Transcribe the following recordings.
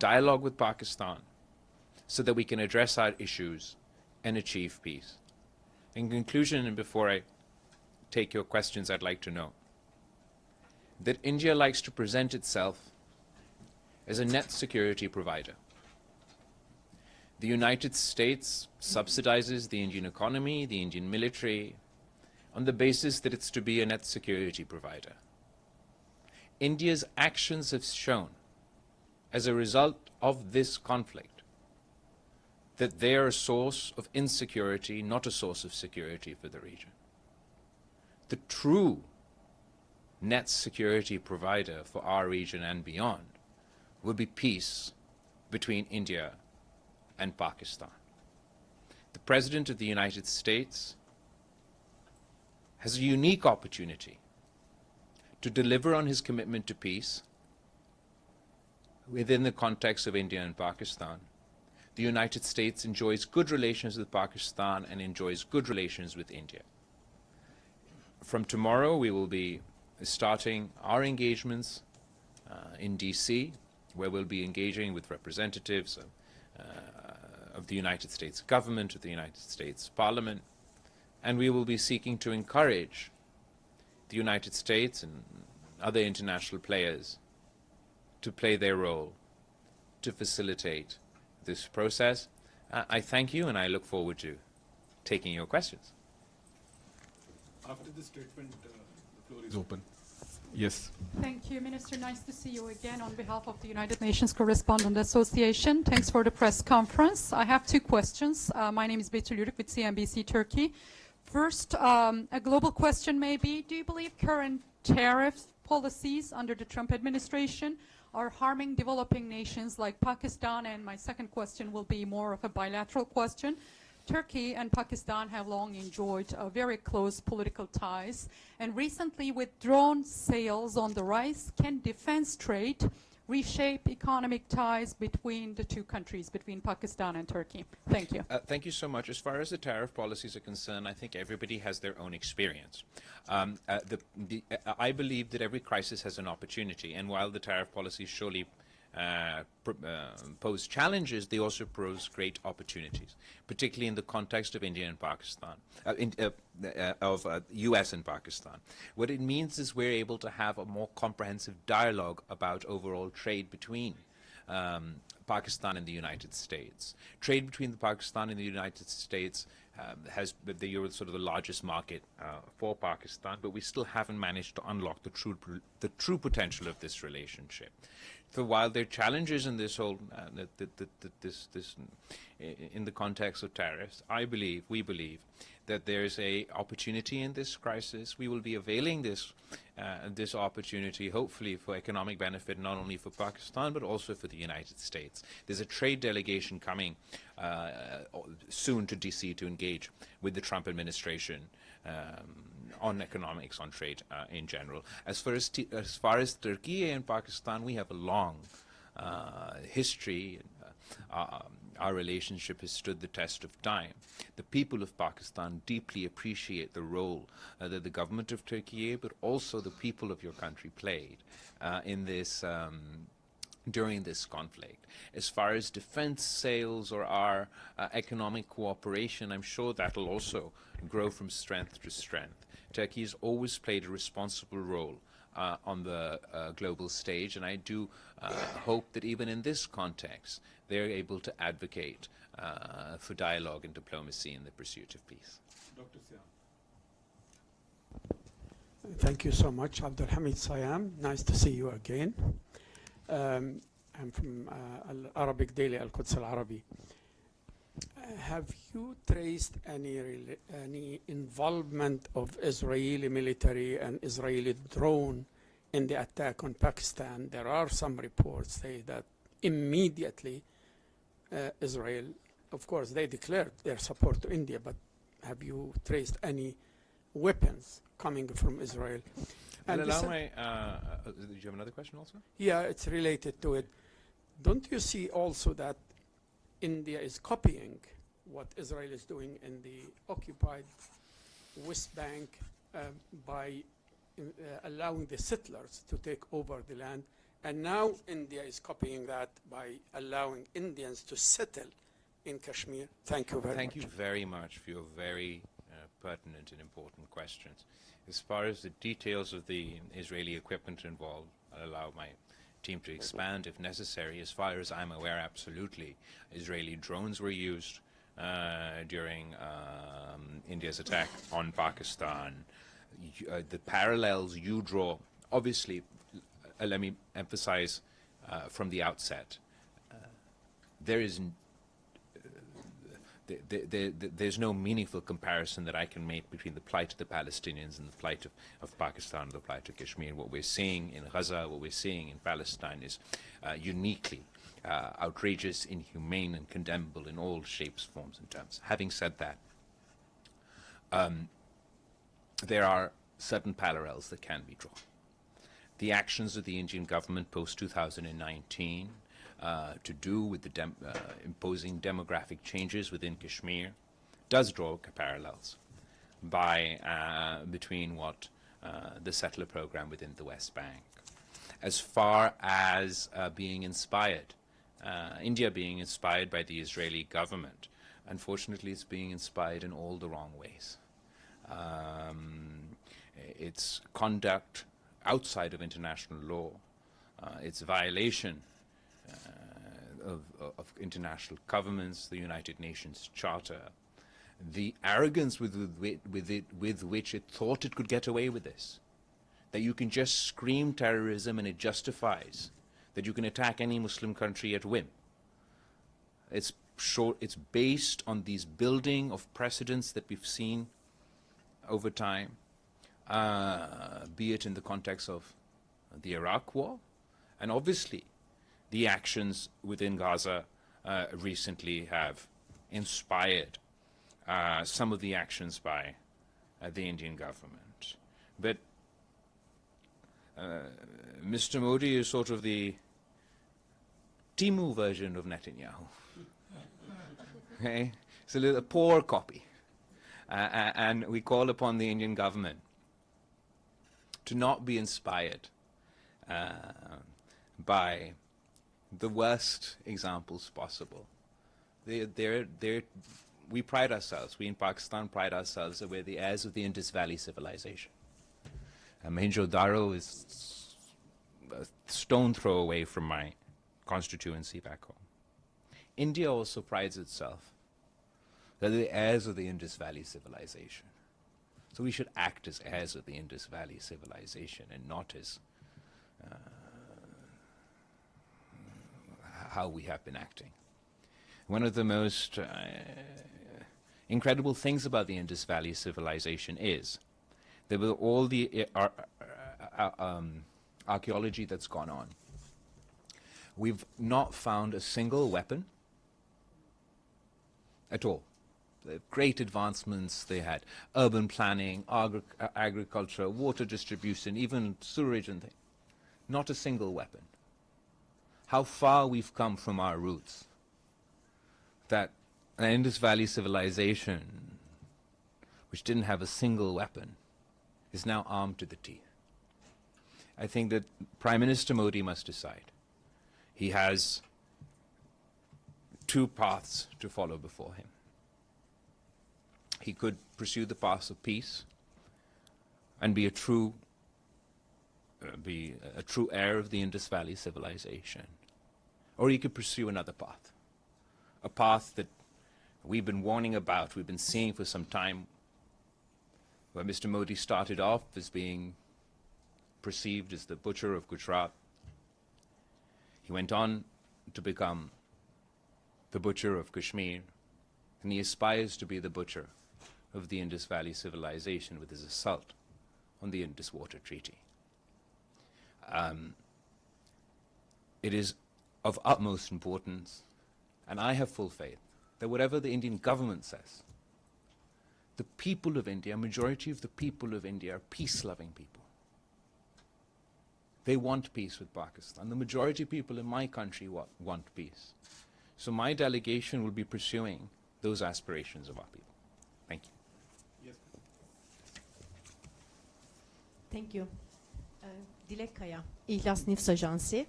dialogue with Pakistan so that we can address our issues and achieve peace. In conclusion, and before I take your questions, I'd like to know that India likes to present itself as a net security provider. The United States subsidizes the Indian economy, the Indian military, on the basis that it's to be a net security provider. India's actions have shown, as a result of this conflict, that they are a source of insecurity, not a source of security for the region. The true net security provider for our region and beyond will be peace between India and Pakistan. The President of the United States has a unique opportunity to deliver on his commitment to peace within the context of India and Pakistan. The United States enjoys good relations with Pakistan and enjoys good relations with India. From tomorrow, we will be starting our engagements in DC, where we'll be engaging with representatives of the United States government, of the United States Parliament, and we will be seeking to encourage the United States and other international players to play their role to facilitate this process. I thank you, and I look forward to taking your questions. After this statement, the floor is open. Yes. Thank you, Minister. Nice to see you again on behalf of the United Nations Correspondent Association. Thanks for the press conference. I have two questions. My name is Betül Yürük with CNBC Turkey. First, a global question maybe. Do you believe current tariff policies under the Trump administration are harming developing nations like Pakistan? And my second question will be more of a bilateral question. Turkey and Pakistan have long enjoyed very close political ties. And recently, with drone sales on the rise, can defense trade reshape economic ties between the two countries, between Pakistan and Turkey? Thank you. Thank you so much. As far as the tariff policies are concerned, I think everybody has their own experience. I believe that every crisis has an opportunity, and while the tariff policies surely pose challenges, they also pose great opportunities, particularly in the context of India and Pakistan, US and Pakistan. What it means is we're able to have a more comprehensive dialogue about overall trade between Pakistan and the United States. Trade between Pakistan and the United States has the sort of the largest market for Pakistan, but we still haven't managed to unlock the true potential of this relationship. So while there are challenges in this whole in the context of tariffs, we believe that there's a opportunity in this crisis. We will be availing this opportunity, hopefully, for economic benefit, not only for Pakistan but also for the United States. There's a trade delegation coming soon to DC to engage with the Trump administration on economics, on trade in general. As far as Turkey and Pakistan, we have a long history. Our relationship has stood the test of time. The people of Pakistan deeply appreciate the role that the government of Turkey, but also the people of your country, played in this during this conflict. As far as defense sales or our economic cooperation, I'm sure that will also grow from strength to strength. Turkey has always played a responsible role on the global stage, and I do hope that even in this context, they're able to advocate for dialogue and diplomacy in the pursuit of peace. Dr. Siam. Thank you so much, Abdul Hamid Sayam. Nice to see you again. I'm from Arabic Daily, Al-Quds Al-Arabi. Have you traced any involvement of Israeli military and Israeli drone in the attack on Pakistan? There are some reports say that immediately Israel, of course, they declared their support to India, but have you traced any weapons coming from Israel? And allow my, did you have another question also? Yeah, it's related to it. Don't you see also that India is copying what Israel is doing in the occupied West Bank by allowing the settlers to take over the land And now India is copying that by allowing Indians to settle in Kashmir. Thank you very much. Thank you very much for your very pertinent and important questions. As far as the details of the Israeli equipment involved, I'll allow my team to expand if necessary. As far as I'm aware, absolutely. Israeli drones were used during India's attack on Pakistan. The parallels you draw, obviously, let me emphasize from the outset, there's no meaningful comparison that I can make between the plight of the Palestinians and the plight of Pakistan, the plight of Kashmir. What we're seeing in Gaza, what we're seeing in Palestine is uniquely outrageous, inhumane, and condemnable in all shapes, forms, and terms. Having said that, there are certain parallels that can be drawn. The actions of the Indian government post-2019 to do with the imposing demographic changes within Kashmir does draw parallels between what the settler program within the West Bank. As far as being inspired, India being inspired by the Israeli government, unfortunately it's being inspired in all the wrong ways. Its conduct outside of international law, its violation of international governments, the United Nations Charter, the arrogance with which it thought it could get away with this, that you can just scream terrorism and it justifies that you can attack any Muslim country at whim. It's based on these building of precedents that we've seen over time, be it in the context of the Iraq War, and obviously the actions within Gaza recently have inspired some of the actions by the Indian government. But Mr. Modi is sort of the Timu version of Netanyahu. Okay? It's a poor copy. And we call upon the Indian government to not be inspired by the worst examples possible. We pride ourselves, we in Pakistan pride ourselves that we're the heirs of the Indus Valley civilization. Mohenjo-Daro is a stone throw away from my constituency back home. India also prides itself that they're the heirs of the Indus Valley civilization. So we should act as heirs of the Indus Valley civilization and not as how we have been acting. One of the most incredible things about the Indus Valley civilization is that with all the archaeology that's gone on, we've not found a single weapon at all. The great advancements they had, urban planning, agriculture, water distribution, even sewerage and things. Not a single weapon. How far we've come from our roots. That an Indus Valley civilization, which didn't have a single weapon, is now armed to the teeth. I think that Prime Minister Modi must decide. He has two paths to follow before him. He could pursue the path of peace and be a true heir of the Indus Valley civilization. Or he could pursue another path, a path that we've been warning about, we've been seeing for some time, where Mr. Modi started off as being perceived as the butcher of Gujarat. He went on to become the butcher of Kashmir, and he aspires to be the butcher of the Indus Valley civilization with his assault on the Indus Water Treaty. It is of utmost importance, and I have full faith, that whatever the Indian government says, the people of India, majority of the people of India are peace-loving people. They want peace with Pakistan. The majority of people in my country want peace. So my delegation will be pursuing those aspirations of our people. Thank you. Yes. Thank you. Dilek Kaya, İhlas News Agency.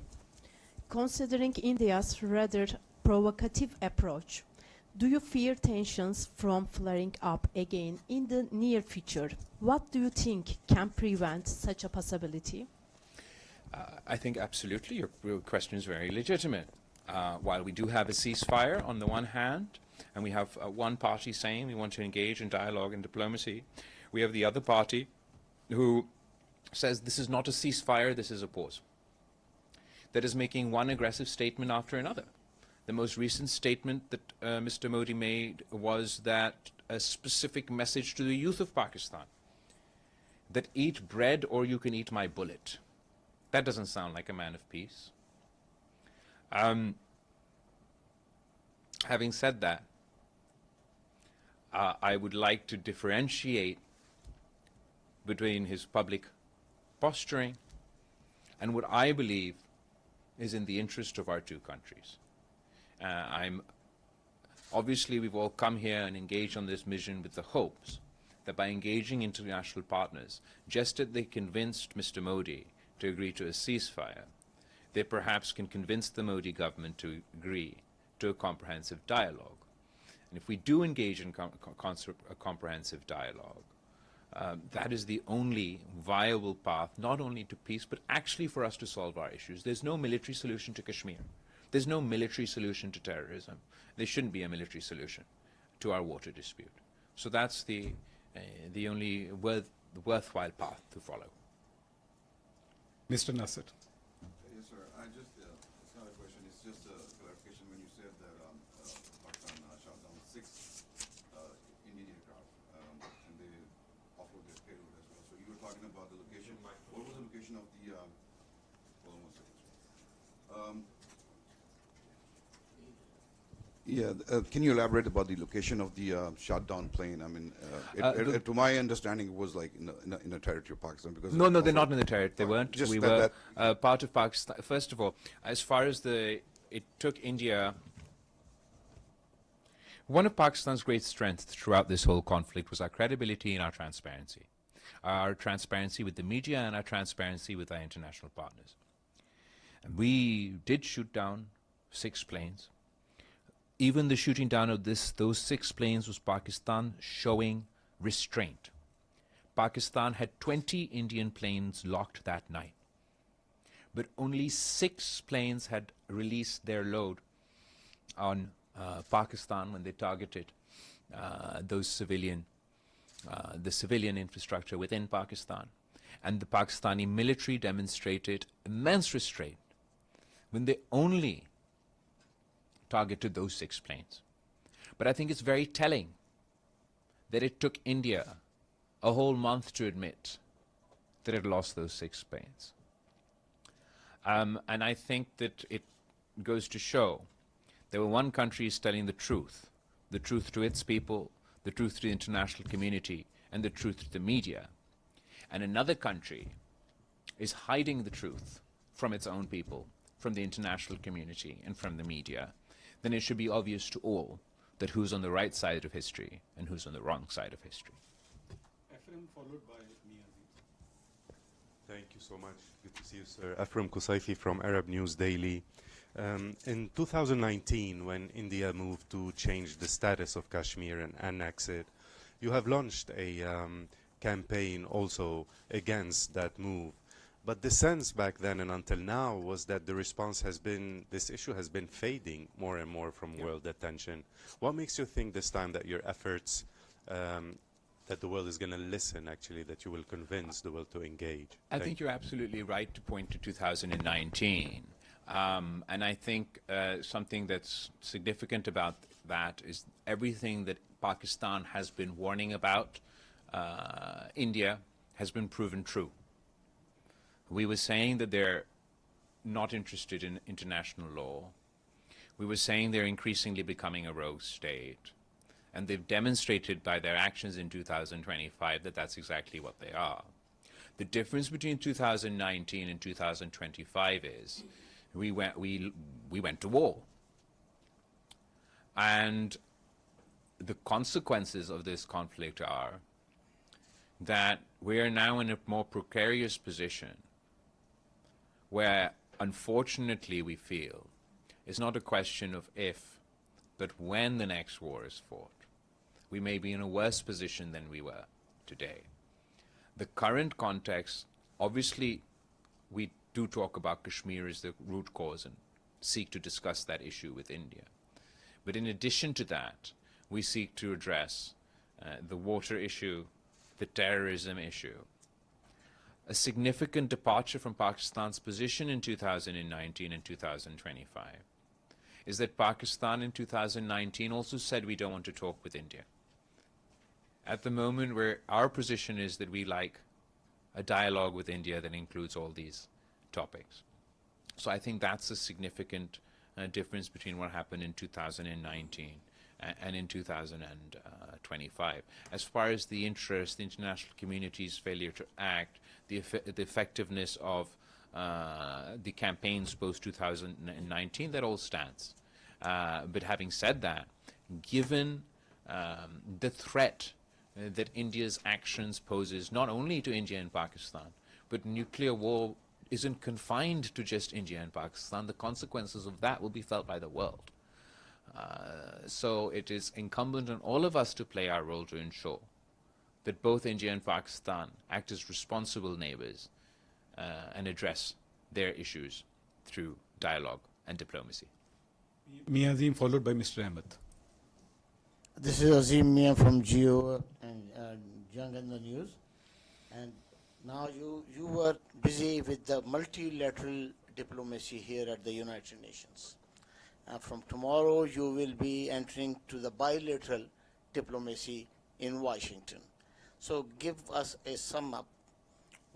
Considering India's rather provocative approach, do you fear tensions from flaring up again in the near future? What do you think can prevent such a possibility? I think absolutely your question is very legitimate. While we do have a ceasefire on the one hand, and we have one party saying we want to engage in dialogue and diplomacy, we have the other party who says this is not a ceasefire, this is a pause. That is making one aggressive statement after another. The most recent statement that Mr. Modi made was that a specific message to the youth of Pakistan, that eat bread or you can eat my bullet. That doesn't sound like a man of peace. Having said that, I would like to differentiate between his public posturing and what I believe is in the interest of our two countries. Obviously, we've all come here and engaged on this mission with the hopes that by engaging international partners, just as they convinced Mr. Modi to agree to a ceasefire, they perhaps can convince the Modi government to agree to a comprehensive dialogue. And if we do engage in a comprehensive dialogue, that is the only viable path, not only to peace, but actually for us to solve our issues. There's no military solution to Kashmir. There's no military solution to terrorism. There shouldn't be a military solution to our water dispute. So that's the only worthwhile path to follow. Mr. Nasser. Yes, sir. It's not a question, it's just a clarification. When you said that Pakistan shot down 6 Indian aircraft and they offload their payload as well. So you were talking about the location. What was the location of the, hold on one second. Can you elaborate about the location of the shot down plane? I mean, to my understanding, it was like in a territory of Pakistan. Because no, they're not in the territory. They weren't. Just we were part of Pakistan. First of all, as far as it took India. One of Pakistan's great strengths throughout this whole conflict was our credibility and our transparency. Our transparency with the media and our transparency with our international partners. And we did shoot down 6 planes. Even the shooting down of those 6 planes was Pakistan showing restraint. Pakistan had 20 Indian planes locked that night. But only 6 planes had released their load on Pakistan when they targeted the civilian infrastructure within Pakistan. And the Pakistani military demonstrated immense restraint when they only targeted those 6 planes. But I think it's very telling that it took India a whole month to admit that it lost those 6 planes. And I think that it goes to show that when one country is telling the truth to its people, the truth to the international community, and the truth to the media, and another country is hiding the truth from its own people, from the international community, and from the media, then it should be obvious to all that who's on the right side of history and who's on the wrong side of history. Ephraim, followed by me. Thank you so much. Good to see you, sir. Ephraim Kusaifi from Arab News Daily. In 2019, when India moved to change the status of Kashmir and annex it, you have launched a campaign also against that move. But the sense back then and until now was that the response has been, this issue has been fading more and more from world attention. What makes you think this time that your efforts, that the world is going to listen, actually, that you will convince the world to engage? I think you're absolutely right to point to 2019. And I think something that's significant about that is everything that Pakistan has been warning about India has been proven true. We were saying that they're not interested in international law. We were saying they're increasingly becoming a rogue state. And they've demonstrated by their actions in 2025 that that's exactly what they are. The difference between 2019 and 2025 is we went to war. And the consequences of this conflict are that we are now in a more precarious position where unfortunately we feel it's not a question of if, but when the next war is fought. We may be in a worse position than we were today. The current context, obviously, we do talk about Kashmir as the root cause and seek to discuss that issue with India. But in addition to that, we seek to address the water issue, the terrorism issue. A significant departure from Pakistan's position in 2019 and 2025 is that Pakistan in 2019 also said we don't want to talk with India. At the moment, where our position is that we like a dialogue with India that includes all these topics. So I think that's a significant difference between what happened in 2019 and in 2025. As far as the interest, the international community's failure to act, the effectiveness of the campaigns post-2019, that all stands. But having said that, given the threat that India's actions poses not only to India and Pakistan, but nuclear war isn't confined to just India and Pakistan. The consequences of that will be felt by the world. So it is incumbent on all of us to play our role to ensure that both India and Pakistan act as responsible neighbors and address their issues through dialogue and diplomacy. Mia Azim, followed by Mr. Ahmed. This is Azim Mia from Geo and Young in the News. And now you were busy with the multilateral diplomacy here at the United Nations. From tomorrow, you will be entering to the bilateral diplomacy in Washington. So give us a sum up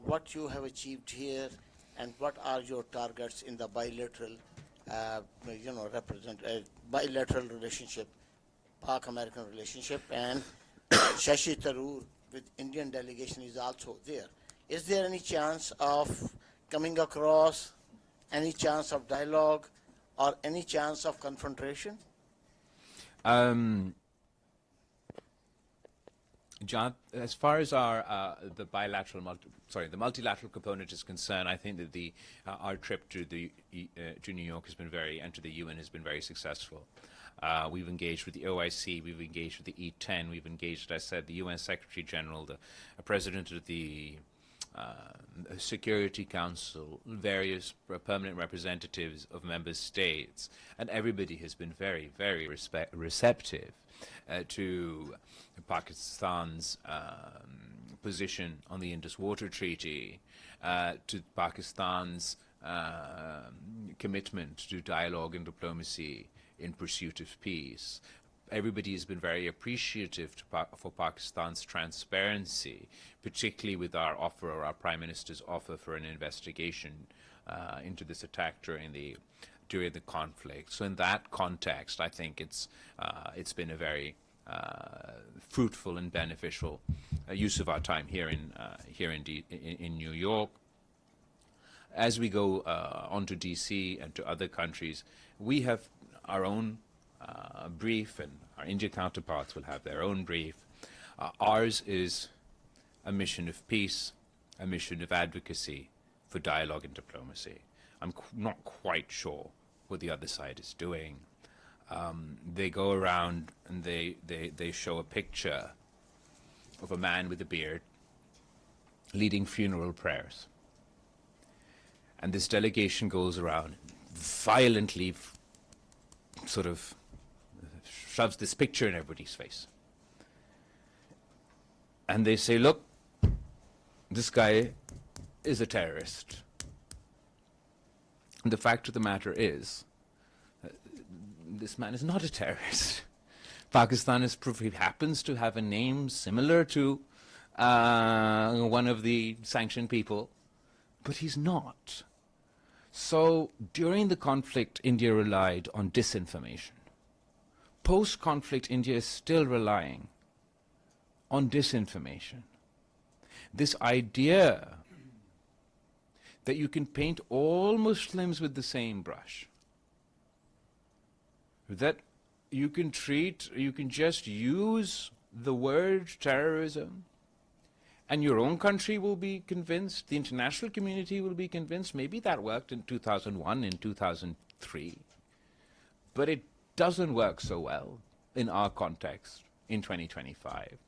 what you have achieved here and what are your targets in the bilateral, bilateral relationship, Pak-American relationship, and Shashi Tharoor with Indian delegation is also there. Is there any chance of coming across, any chance of dialogue, or any chance of confrontation? John, as far as our the multilateral component is concerned, I think that our trip to New York has been and to the UN has been very successful. We've engaged with the OIC, we've engaged with the E10, we've engaged, as I said, the UN Secretary General, the President of the Security Council, various permanent representatives of member states, and everybody has been very, very receptive to Pakistan's position on the Indus Water Treaty, to Pakistan's commitment to dialogue and diplomacy in pursuit of peace. Everybody has been very appreciative for Pakistan's transparency, particularly with our offer, or our Prime Minister's offer, for an investigation into this attack during the conflict. So in that context, I think it's been a very fruitful and beneficial use of our time here in New York. As we go on to DC and to other countries, we have our own brief, and our India counterparts will have their own brief. Ours is a mission of peace, a mission of advocacy for dialogue and diplomacy. I'm not quite sure what the other side is doing. They go around and they show a picture of a man with a beard leading funeral prayers. And this delegation goes around violently sort of shoves this picture in everybody's face. And they say, look, this guy is a terrorist. And the fact of the matter is, this man is not a terrorist. Pakistan happens to have a name similar to one of the sanctioned people, but he's not. So during the conflict, India relied on disinformation. Post-conflict, India is still relying on disinformation. This idea that you can paint all Muslims with the same brush, that you can just use the word terrorism and your own country will be convinced, the international community will be convinced. Maybe that worked in 2001, in 2003, but it doesn't work so well in our context in 2025.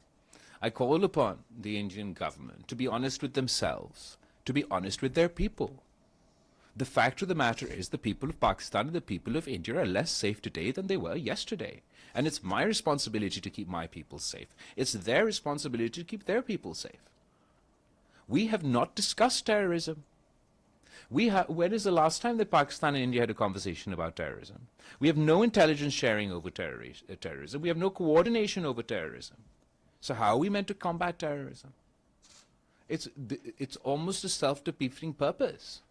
I call upon the Indian government to be honest with themselves, to be honest with their people. The fact of the matter is the people of Pakistan and the people of India are less safe today than they were yesterday. And it's my responsibility to keep my people safe. It's their responsibility to keep their people safe. We have not discussed terrorism. When is the last time that Pakistan and India had a conversation about terrorism? We have no intelligence sharing over terrorism. We have no coordination over terrorism. So how are we meant to combat terrorism? It's almost a self-defeating purpose.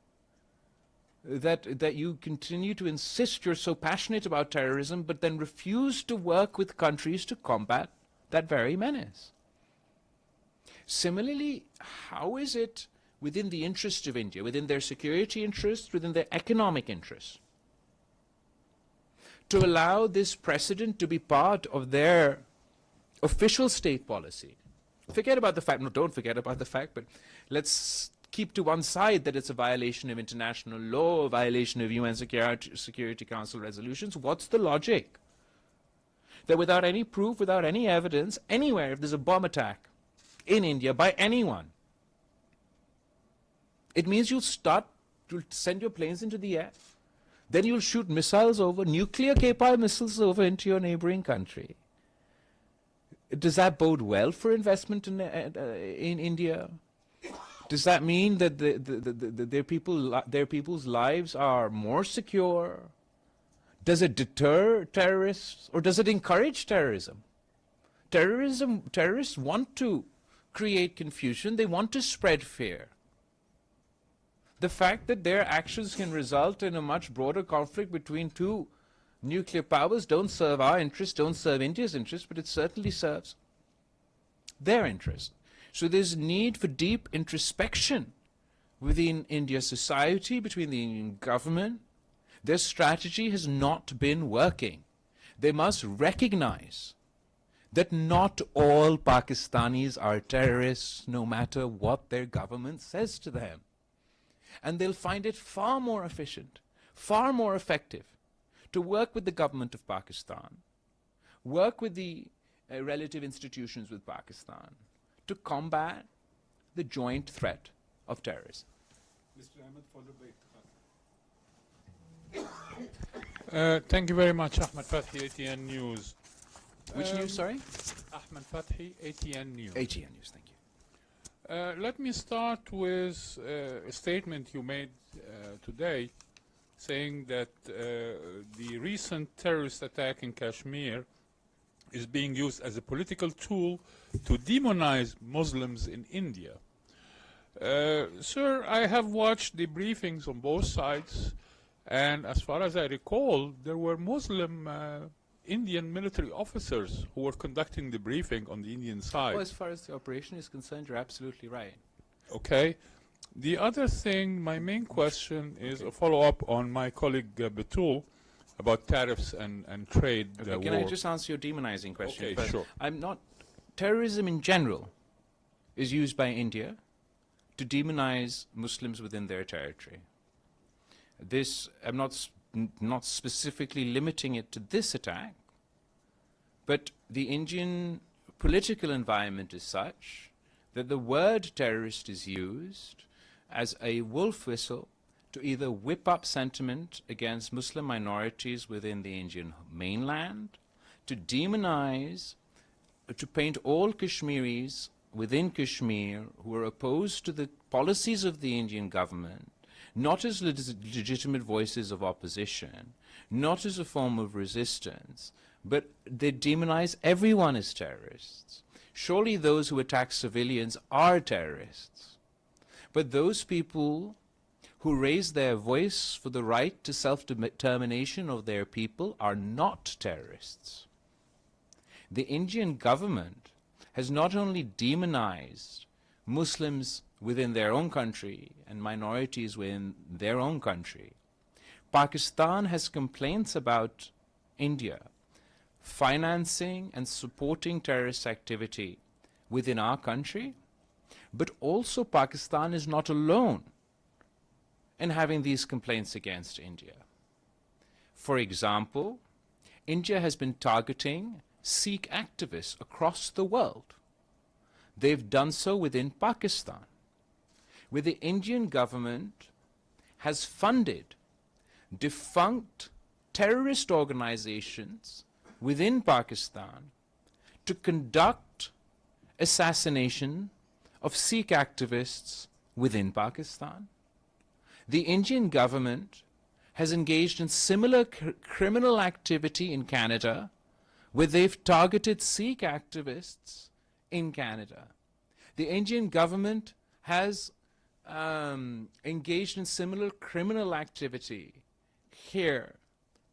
That you continue to insist you're so passionate about terrorism, but then refuse to work with countries to combat that very menace. Similarly, how is it within the interest of India, within their security interests, within their economic interests, to allow this precedent to be part of their official state policy? Forget about the fact, no, don't forget about the fact, but let's keep to one side that it's a violation of international law, a violation of UN Security Council resolutions. What's the logic? That without any proof, without any evidence, anywhere, if there's a bomb attack in India by anyone, it means you'll send your planes into the air. Then you'll shoot missiles over, nuclear-capable missiles over into your neighboring country. Does that bode well for investment in India? Does that mean that their people's lives are more secure? Does it deter terrorists, or does it encourage terrorism? Terrorists want to create confusion. They want to spread fear. The fact that their actions can result in a much broader conflict between two nuclear powers don't serve our interests, don't serve India's interests, but it certainly serves their interests. So there's need for deep introspection within India's society, between the Indian government. Their strategy has not been working. They must recognize that not all Pakistanis are terrorists, no matter what their government says to them. And they'll find it far more efficient, far more effective to work with the government of Pakistan, work with the relative institutions with Pakistan, to combat the joint threat of terrorism. Mr. Ahmed, followed by Thank you very much, Ahmed Fathi, ATN News. Which news, sorry? Ahmed Fathi, ATN News. ATN News, thank you. Let me start with a statement you made today, saying that the recent terrorist attack in Kashmir is being used as a political tool to demonize Muslims in India. Sir, I have watched the briefings on both sides, and as far as I recall, there were Muslim Indian military officers who were conducting the briefing on the Indian side. Well, as far as the operation is concerned, you're absolutely right. Okay. The other thing, my main question is a follow-up on my colleague Betul about tariffs and trade Okay, can I just answer your demonizing question? Okay, first? sure. Terrorism in general is used by India to demonize Muslims within their territory. I'm not specifically limiting it to this attack, but the Indian political environment is such that the word terrorist is used as a wolf whistle to either whip up sentiment against Muslim minorities within the Indian mainland, to demonize, to paint all Kashmiris within Kashmir who are opposed to the policies of the Indian government, not as legitimate voices of opposition, not as a form of resistance, but they demonize everyone as terrorists. Surely those who attack civilians are terrorists. But those people who raise their voice for the right to self-determination of their people are not terrorists. The Indian government has not only demonized Muslims within their own country and minorities within their own country. Pakistan has complaints about India financing and supporting terrorist activity within our country, But also Pakistan is not alone in having these complaints against India. For example, India has been targeting Sikh activists across the world. They've done so within Pakistan, where the Indian government has funded defunct terrorist organizations within Pakistan to conduct assassination of Sikh activists within Pakistan. The Indian government has engaged in similar criminal activity in Canada, where they've targeted Sikh activists in Canada. The Indian government has engaged in similar criminal activity here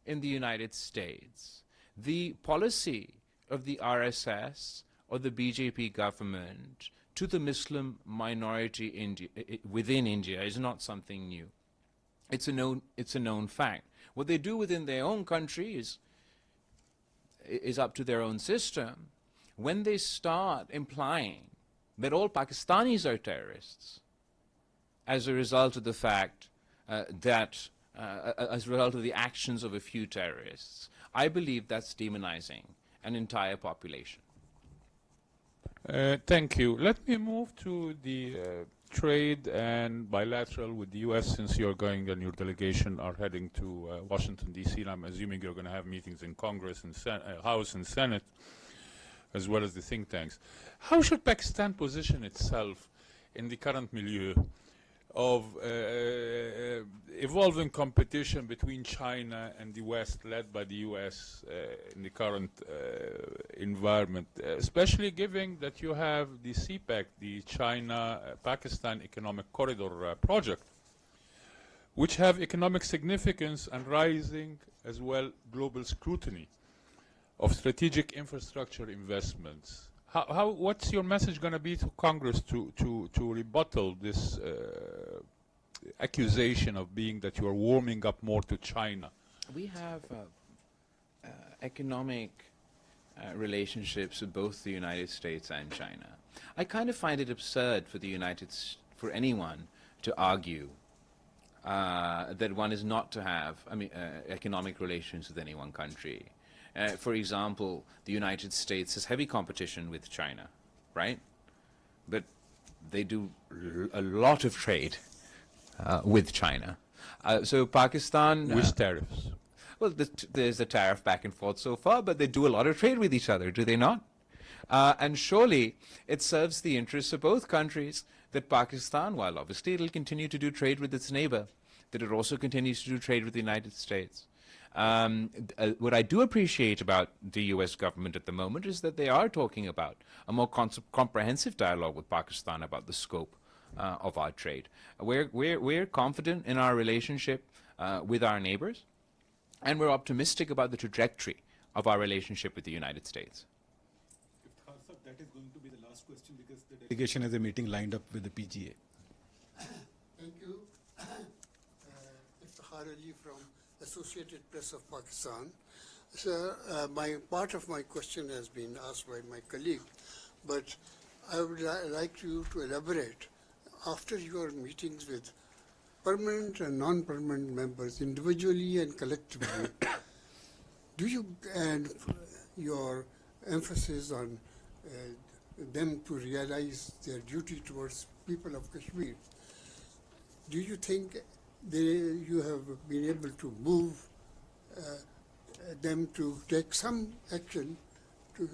in the United States. The policy of the RSS or the BJP government to the Muslim minority within India is not something new. It's a known fact. What they do within their own country is up to their own system. When they start implying that all Pakistanis are terrorists as a result of the fact as a result of the actions of a few terrorists, I believe that's demonizing an entire population. Thank you. Let me move to the trade and bilateral with the U.S. since you're going and your delegation are heading to Washington, D.C. and I'm assuming you're going to have meetings in Congress and House and Senate as well as the think tanks. How should Pakistan position itself in the current milieu of evolving competition between China and the West, led by the U.S. In the current environment, especially given that you have the CPEC, the China-Pakistan Economic Corridor project, which have economic significance and rising as well global scrutiny of strategic infrastructure investments. What's your message going to be to Congress to rebuttal this accusation of being that you are warming up more to China? We have economic relationships with both the United States and China. I kind of find it absurd for anyone to argue that one is not to have economic relations with any one country. For example, the United States has heavy competition with China, right? But they do a lot of trade with China. So Pakistan... With tariffs? Well, there's a tariff back and forth so far, but they do a lot of trade with each other, do they not? And surely it serves the interests of both countries that Pakistan, while obviously it'll continue to do trade with its neighbor, that it also continues to do trade with the United States. What I do appreciate about the U.S. government at the moment is that they are talking about a more comprehensive dialogue with Pakistan about the scope of our trade. We're confident in our relationship with our neighbors, and we're optimistic about the trajectory of our relationship with the United States. That is going to be the last question because the delegation has a meeting lined up with the PGA. Thank you. Mr. Harali from Associated Press of Pakistan. Sir, part of my question has been asked by my colleague, but I would like you to elaborate. After your meetings with permanent and non-permanent members, individually and collectively, do you, and your emphasis on them to realize their duty towards people of Kashmir, do you think you have been able to move them to take some action to,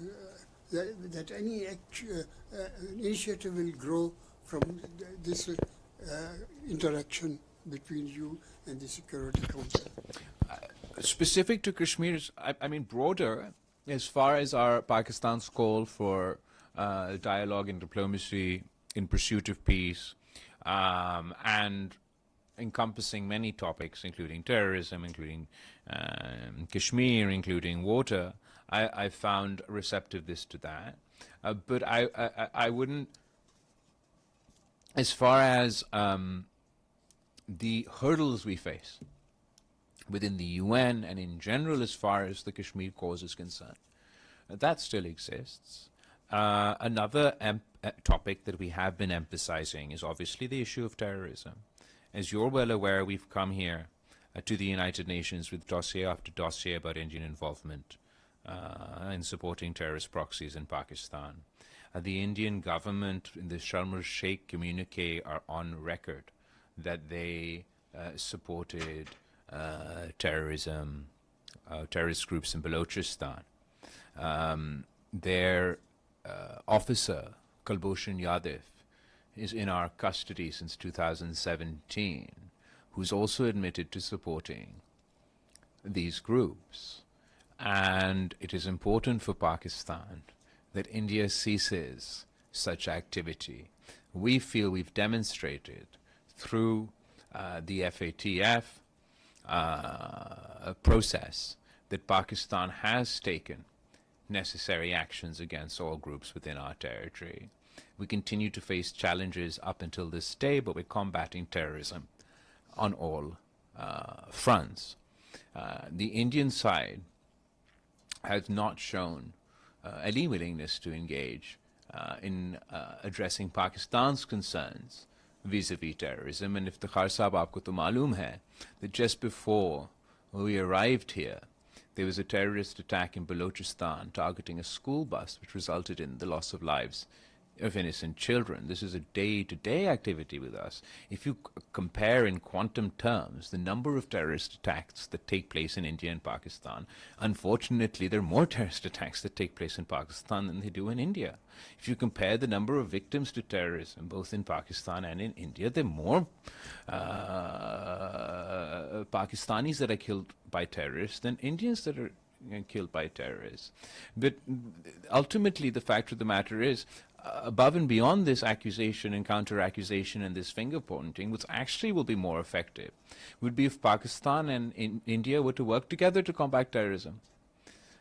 that any initiative will grow from this interaction between you and the Security Council? Specific to Kashmir, I mean broader, as far as our Pakistan's call for dialogue and diplomacy in pursuit of peace, and encompassing many topics, including terrorism, including Kashmir, including water, I found receptiveness to that. But I wouldn't, as far as the hurdles we face within the UN and in general as far as the Kashmir cause is concerned, that still exists. Another topic that we have been emphasizing is obviously the issue of terrorism. As you're well aware, we've come here to the United Nations with dossier after dossier about Indian involvement in supporting terrorist proxies in Pakistan. The Indian government in the Sharm el-Sheikh communique are on record that they supported terrorism, terrorist groups in Balochistan. Their officer, Kulbhushan Yadav, is in our custody since 2017, who's also admitted to supporting these groups. And it is important for Pakistan that India ceases such activity. We feel we've demonstrated through the FATF process that Pakistan has taken necessary actions against all groups within our territory. We continue to face challenges up until this day, but we're combating terrorism on all fronts. The Indian side has not shown any willingness to engage in addressing Pakistan's concerns vis-a-vis terrorism. And Iftikhar Sahab, aapko to maloom hai that just before we arrived here, there was a terrorist attack in Balochistan targeting a school bus, which resulted in the loss of lives of innocent children. This is a day-to-day activity with us. If you compare in quantum terms the number of terrorist attacks that take place in India and Pakistan, unfortunately there are more terrorist attacks that take place in Pakistan than they do in India. If you compare the number of victims to terrorism both in Pakistan and in India, there are more Pakistanis that are killed by terrorists than Indians that are killed by terrorists. But ultimately the fact of the matter is, above and beyond this accusation and counter-accusation and this finger-pointing, which actually will be more effective, would be if Pakistan and India were to work together to combat terrorism.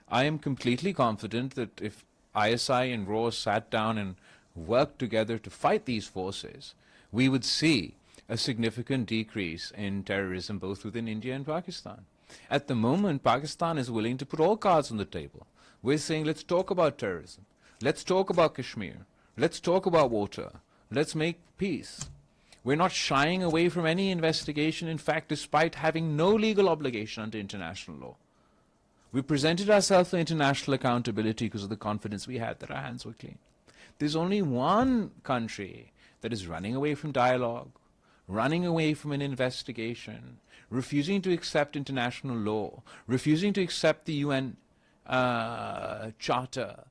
I am completely confident that if ISI and RAW sat down and worked together to fight these forces, we would see a significant decrease in terrorism both within India and Pakistan. At the moment, Pakistan is willing to put all cards on the table. We're saying, let's talk about terrorism. Let's talk about Kashmir. Let's talk about water. Let's make peace. We're not shying away from any investigation, in fact, despite having no legal obligation under international law. We presented ourselves for international accountability because of the confidence we had that our hands were clean. There's only one country that is running away from dialogue, running away from an investigation, refusing to accept international law, refusing to accept the UN Charter.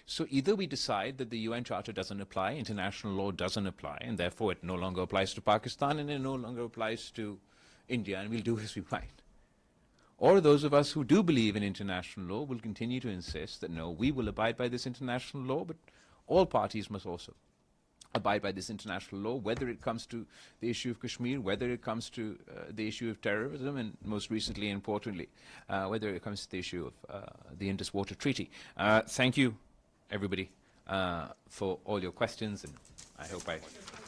So either we decide that the UN Charter doesn't apply, international law doesn't apply, and therefore it no longer applies to Pakistan and it no longer applies to India, and we'll do as we might. Or those of us who do believe in international law will continue to insist that no, we will abide by this international law, but all parties must also abide by this international law, whether it comes to the issue of Kashmir, whether it comes to the issue of terrorism, and most recently and importantly, whether it comes to the issue of the Indus Water Treaty. Thank you, everybody, for all your questions, and I hope I...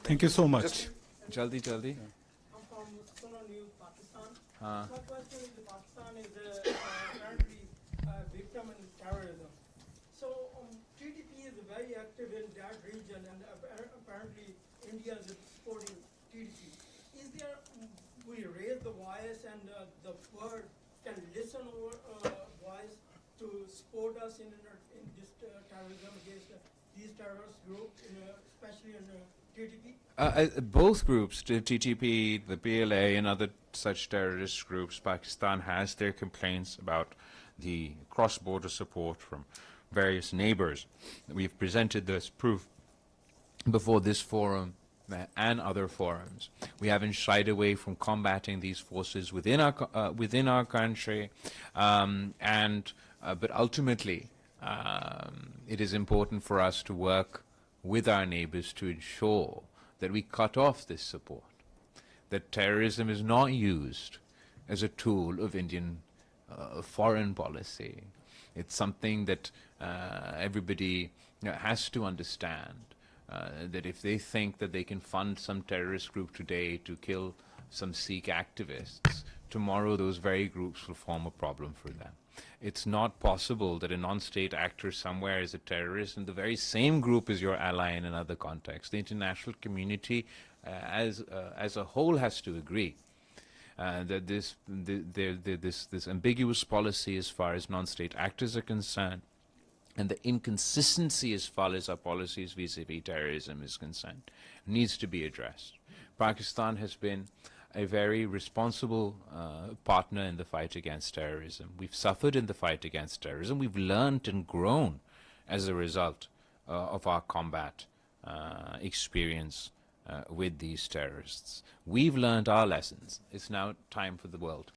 Thank you so much. Jaldi. I'm from DawnNews, Pakistan. My question is, Pakistan is apparently a victim in terrorism. So TTP is very active in that region, and apparently India is supporting TTP. Is there, we raise the voice and the world can listen our voice to support us in this terrorism against these terrorist groups, especially in TTP? Both groups, the TTP, the PLA, and other such terrorist groups, Pakistan has their complaints about the cross-border support from various neighbors. We've presented this proof before this forum and other forums. We haven't shied away from combating these forces within our country, but ultimately it is important for us to work with our neighbors to ensure that we cut off this support, that terrorism is not used as a tool of Indian foreign policy. It's something that everybody has to understand, that if they think that they can fund some terrorist group today to kill some Sikh activists, tomorrow those very groups will form a problem for them. It's not possible that a non-state actor somewhere is a terrorist and the very same group is your ally in another context. The international community as a whole has to agree that this ambiguous policy as far as non-state actors are concerned, and the inconsistency as far as our policies vis-a-vis terrorism is concerned, needs to be addressed. Pakistan has been a very responsible partner in the fight against terrorism. We've suffered in the fight against terrorism. We've learned and grown as a result of our combat experience with these terrorists. We've learned our lessons. It's now time for the world